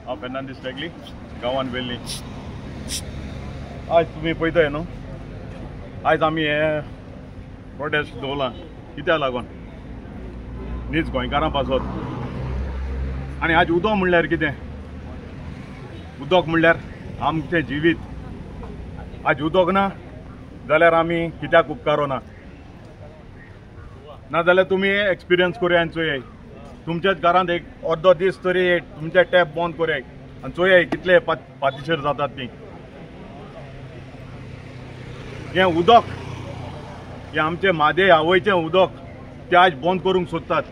हांव फेर्नांदीस वेगली गांवान वेल्ली. आज तुमी पळयताय न्हू, आज आमी हे प्रोटेस्ट दवरला कित्याक लागून नीज गोंयकारां पासत. आनी आज उदक म्हणल्यार कितें? उदक म्हणल्यार आमचें जिवीत. आज उदक ना जाल्यार आमी कित्याक उपकारो ना. नाजाल्यार तुमी एक्सपिरियन्स करूया आनी चोयाय. तुमच्याच घरांत एक अर्दो दीस तरी तुमचे टॅप बंद करूयाय आनी चोयाय कितले पातीशेर जातात ती. हें उदक, हें आमचें म्हादे आवयचें उदक तें आज बंद करूंक सोदतात.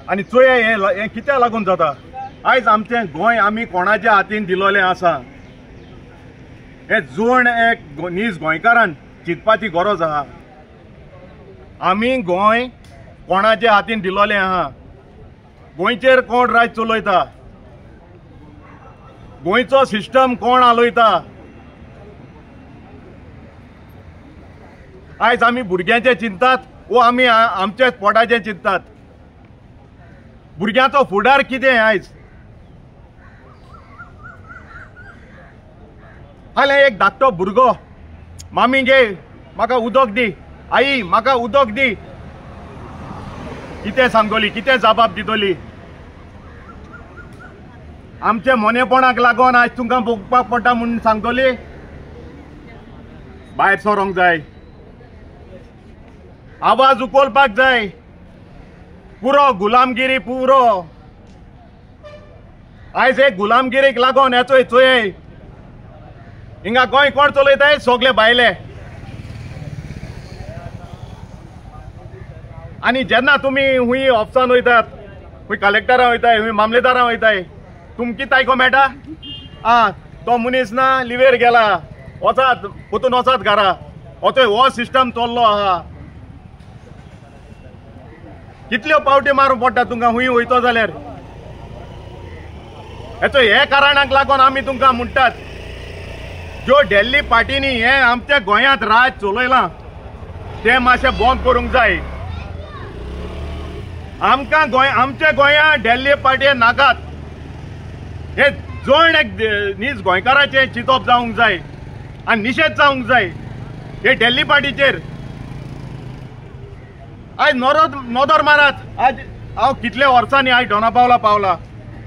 आनी चोयाय हें कित्याक लागून जाता? आयज आमचें गोंय आमी कोणाच्या हातीन दिलोलें आसा. हें जोड एक नीज गोंयकारान चिंतपाची गरज आहा. आमी गोंय कोणाच्या हातीन दिलोलें आहा. गोंयचेर कोण राज चलयता, गोंयचो सिस्टम कोण हालयता. आयज आमी भुरग्यांचें चिंतात वो आमी आमचेच पोटाचें चिंतात. भुरग्यांचो फुडार कितें आयज? हाल्या एक धाकटो भुरगो मामी गे म्हाका उदक दी, आई म्हाका उदक दी, कितें सांगतली, कितें जबाब दितली? आमच्या मोनेपणाक लागून आज तुमकां भोगपाक पडटा म्हणून सांगतली? भायर सरोंक जाय, आवाज उखलपाक जाय. पुरो गुलामगिरी पुरो. आयज एक गुलामगिरीक लागून येचोय चोय हिंगा गोंय कोण चलयताय? सगळे भायले. आनी जेन्ना तुमी हुंय ऑफिसान वयतात, हुंय कलेक्टरां वयताय, हुंय मामलेदारां वयताय, तुमकां कितें आयको मेळटा? तो मनीस ना, लिवेर गेला, वचात पोतून वचात घरा. हो हो सिस्टम चल्लो आहा. कितल्यो पावटी मारूंक पडटा तुमकां हुंय वयतो जाल्यार? हेचो हे कारणाक लागून आमी तुमकां म्हणटात, ज्यो दिल्ली पार्टीनी हे आमच्या गोंयांत राज चलयलां तें मातशें बंद करूंक जाय. आमकां आमच्या गोंयांत दिल्ली पार्टी नाकात. हे जोड एक नीज गोंयकाराचें चिंतप जावंक जाय आनी निशेध जावंक जाय हे दिल्ली पार्टीचेर. आज नोदर मारात. आज हांव कितले वर्सांनी आज दोनापावला पावला.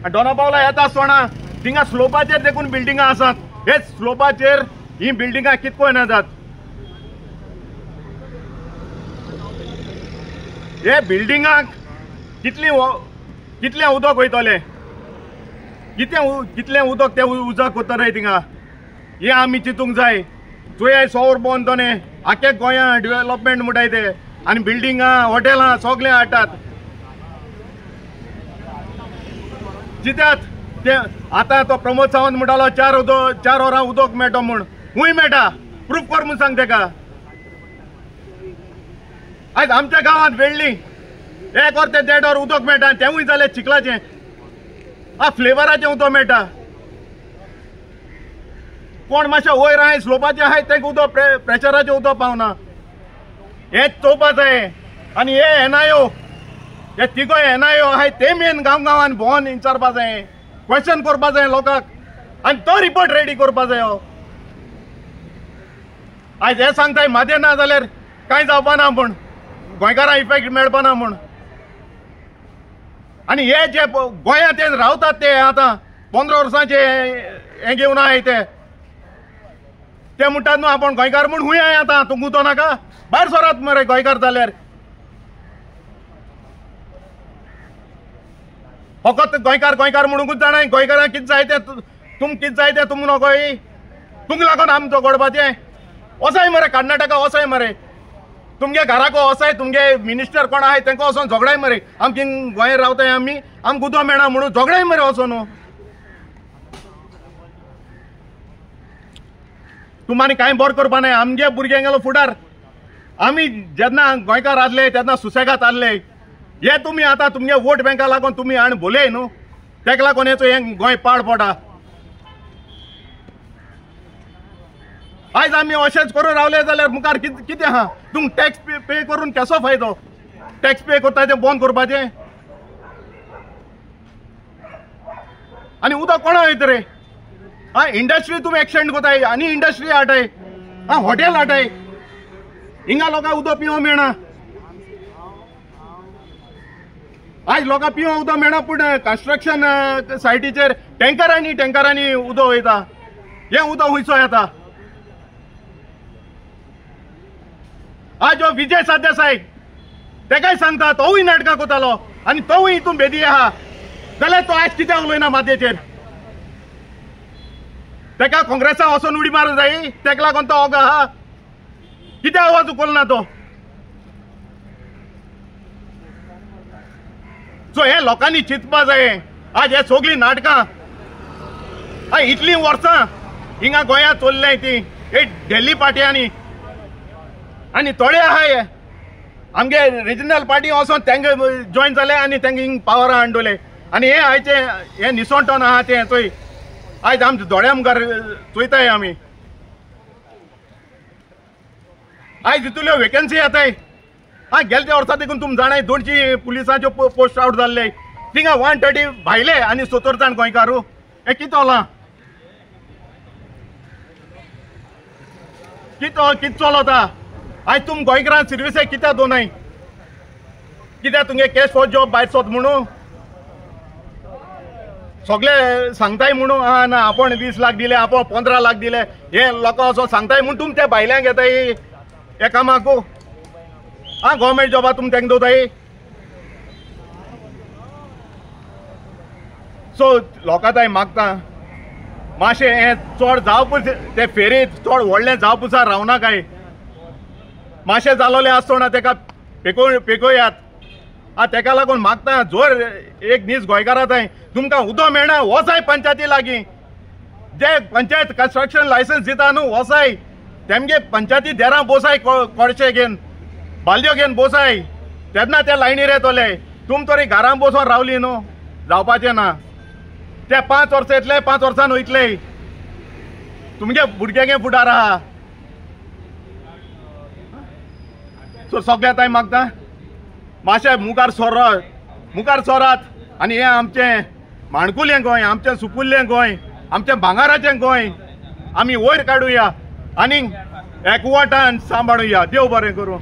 दोनापावला येता आसतना थिंगा स्लोपाचेर देखून बिल्डिंगां आसात. हे स्लोपाचेर ही बिल्डिंगां कितको येनात. हे बिल्डिंगाक कितलें उदक वयतलें? कितलें उदक ते उजा कोत्तले थिंगा? हे आमी चिंतूंक जाय. चोय सौर बंद तोने आख्या गोंयां डेव्हलपमेंट म्हणटाय ते आनी बिल्डिंगां हॉटेलां सगळें हाडटात. चिंतात ते आतां तो प्रमोद सावंत म्हणटालो 4 वरां उदक मेळटा म्हूण. खूंय मेळटा? प्रूफ कर म्हूण सांग तेका. आयज आमच्या गांवांत वेळ्ळी 1 वर ते 1.5 वर उदक मेळटा. तेवूय जालें चिखलाचें. फ्लेवराचें उदक मेळटा. कोण मातशें वयर आहाय स्लोपाचें आहाय तें उदक प्रेशराचें उदक पावना. हेच चोवपा जाय. आनी हे एनआयओ, हे तिगो एनआयओ आहाय ते मेन गांवान भोंवन विचारपा जाय, क्वेश्चन करपा जाय लोकांक आनी तो रिपोर्ट रेडी करपा जाय. आयज हे सांगताय म्हादे ना जाल्यार कांय जावपा ना म्हूण, गोंयकारां इफेक्ट मेळपा ना म्हूण. आनी हे जे गोंयांत ते रावतात ते आतां 15 वर्सांचे हे घेवन आहाय ते म्हणटात न्हू आपण गोंयकार म्हूण हुंय आतां. तूं गुंतो नाका, भायर सरात मरे गोंयकार जाल्यार. फकत गोंयकार गोंयकार म्हणूंकूच जाणाय. गोंयकारांक कितें जाय तें तुमकां कितें जाय तें तुमकां नकोय. तुमकां लागून आमचो घडपाचें. वसाय मरे कर्नाटका वसाय मरे. तुमगे घराको वसाय, तुमगे मिनिस्टर कोण आहाय तांकां वचोन झगडाय मरे. आमची गोंयांत रावताय आमी, आमकां उदक मेळना म्हणून झगडाय मरे वचोन. तुमांनी कांय बरें करपा नाय. आमगे भुरग्यांगेलो फुडार. आमी जेन्ना गोंयकार आसले तेन्ना सुसेगात आसले. हे तुमी आतां तुमगे वोट बँका लागून तुमी आनी बोले न्हू, तेका लागून हें गोंय पाड पडा. आयज आमी अशेंच करून रावले जाल्यार मुखार कितें आहा? तुमकां टॅक्स पे करून केसो फायदो? टॅक्स पे करता तें बंद करपाचें. आनी उदक कोणा वयता रे? हाँ इंडस्ट्री तुम एक्सटेंड कोताय आनी इंडस्ट्री हाटाय, हाँ हॉटेल हाटाय, हिंगा लोकांक उदक पिवंक मेळना. आज लोकांक पिवंक उदक मेळना पूण कन्स्ट्रक्शन सायटीचेर टँकरांनी उदक वयता. हें उदक हुंयचो येता. आज जो विजय सरदेसाय तेकाय सांगता तोवूय नाटकां कोतालो आनी तोवूय हितून बेदी आहा जाल्यार तो आज कित्याक उलयना मातयेचेर? तेका काँग्रेसा वचून उडी मारूंक जाय, तेका लागून तो ओगो आहा. कित्याक आवाज उखलना तो? सो हे लोकांनी चिंतपा जाय. आज हे सगळीं नाटकां इतलीं वर्सां हिंगा गोंयांत चल्ल्याय ती दिल्ली पार्ट्यांनी आनी थोडे आहाय आमगे रिजनल पार्टी वचोन तेंगे जॉयन जाले आनी तेंगे हिंग पावरां हाडले. आनी हे आयचे हे निसोंटोन आहा ते चोय आज आमचे दोड्या मुखार चोयताय आमी. आज इतल्यो वेकन्सी येताय. गेल्या वर्सा देखून तुम जाणाय 200 पुलिसांच्यो पोस्ट आउट जाल्ले. थिंगा 130 भायले आनी 70 जाण गोंयकारू. हे कितें चोला? कितें चलता? आज तुम गोंयकारांक सर्विसेक कित्याक दोनाय? कित्याक तुमगे केस फॉर जॉब भायर सोद म्हणून सगळे सांगताय म्हणून ना आपण 20 लाख दिले, आपण 15 लाख दिले, हे लोक असो सांगताय म्हणून तुम त्या भायल्यांक येताय हे कामाकू. गव्हर्मेंट जॉबा तुम तेंक दोताय. सो लोकांताय मागता मातशें हें चड जावपूच ते फेरीत चड व्हडलें जावपुसा रावना काय. मातशें जालोलें आसतना तेका पेकोयात. तेका लागून मागता जोर एक दीस गोंयकारांताय तुमकां उदक मेळना वसाय पंचायती लागीं. जे पंचायत कन्स्ट्रक्शन लायसन्स दिता न्हू वसाय तेमगे पंचायती देरां बोसाय कोडशे घेवन बालद्यो घेवन बोसाय. तेन्ना ते लायनीर येतले. तुम तरी घरां बसोन रावली न्हू जावपाचें ना. ते 5 वर्सां येतले 5 वर्सान वयतले. तुमगे भुरग्यागे फुडार आहा. सो सगळ्या टायम मागता मातशें मुखार सोरात आनी हें आमचें माणकुलें गोंय, आमचें सुपुल्लें गोंय, आमचें भांगाराचें गोंय आमी वयर काडुया आनी एकवटान सांबाळुया. देव बरें करूं.